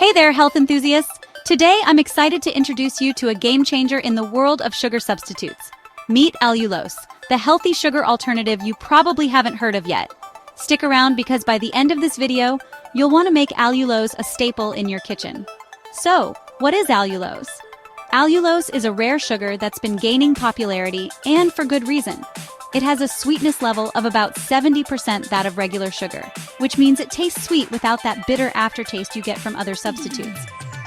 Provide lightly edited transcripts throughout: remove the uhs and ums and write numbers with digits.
Hey there, health enthusiasts! Today I'm excited to introduce you to a game changer in the world of sugar substitutes. Meet allulose, the healthy sugar alternative you probably haven't heard of yet. Stick around because by the end of this video, you'll want to make allulose a staple in your kitchen. So, what is allulose? Allulose is a rare sugar that's been gaining popularity, and for good reason. It has a sweetness level of about 70% that of regular sugar, which means it tastes sweet without that bitter aftertaste you get from other substitutes.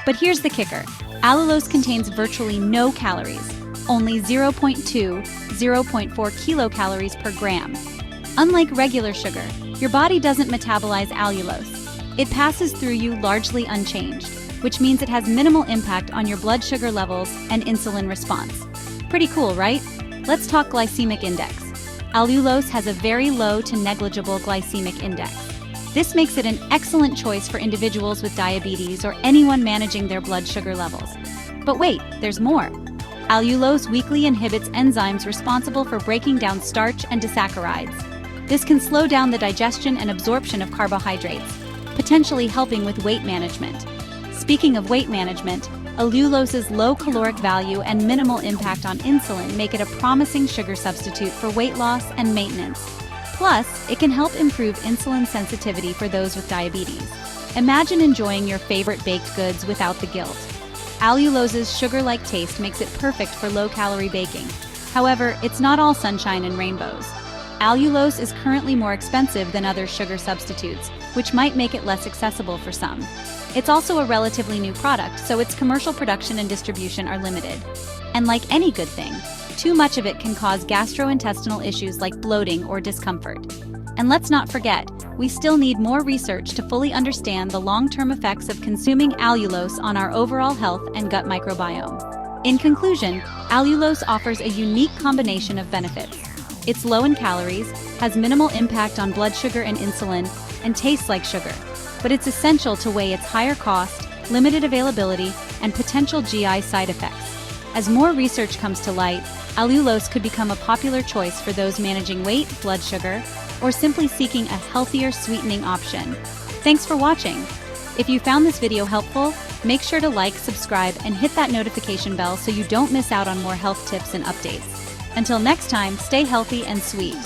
But here's the kicker. Allulose contains virtually no calories, only 0.4 kilocalories per gram. Unlike regular sugar, your body doesn't metabolize allulose. It passes through you largely unchanged, which means it has minimal impact on your blood sugar levels and insulin response. Pretty cool, right? Let's talk glycemic index. Allulose has a very low to negligible glycemic index. This makes it an excellent choice for individuals with diabetes or anyone managing their blood sugar levels. But wait, there's more. Allulose weakly inhibits enzymes responsible for breaking down starch and disaccharides. This can slow down the digestion and absorption of carbohydrates, potentially helping with weight management. Speaking of weight management, allulose's low caloric value and minimal impact on insulin make it a promising sugar substitute for weight loss and maintenance. Plus, it can help improve insulin sensitivity for those with diabetes. Imagine enjoying your favorite baked goods without the guilt. Allulose's sugar-like taste makes it perfect for low-calorie baking. However, it's not all sunshine and rainbows. Allulose is currently more expensive than other sugar substitutes, which might make it less accessible for some. It's also a relatively new product, so its commercial production and distribution are limited. And like any good thing, too much of it can cause gastrointestinal issues like bloating or discomfort. And let's not forget, we still need more research to fully understand the long-term effects of consuming allulose on our overall health and gut microbiome. In conclusion, allulose offers a unique combination of benefits. It's low in calories, has minimal impact on blood sugar and insulin, and tastes like sugar. But it's essential to weigh its higher cost, limited availability, and potential GI side effects. As more research comes to light, allulose could become a popular choice for those managing weight, blood sugar, or simply seeking a healthier sweetening option. Thanks for watching. If you found this video helpful, make sure to like, subscribe, and hit that notification bell so you don't miss out on more health tips and updates. Until next time, stay healthy and sweet.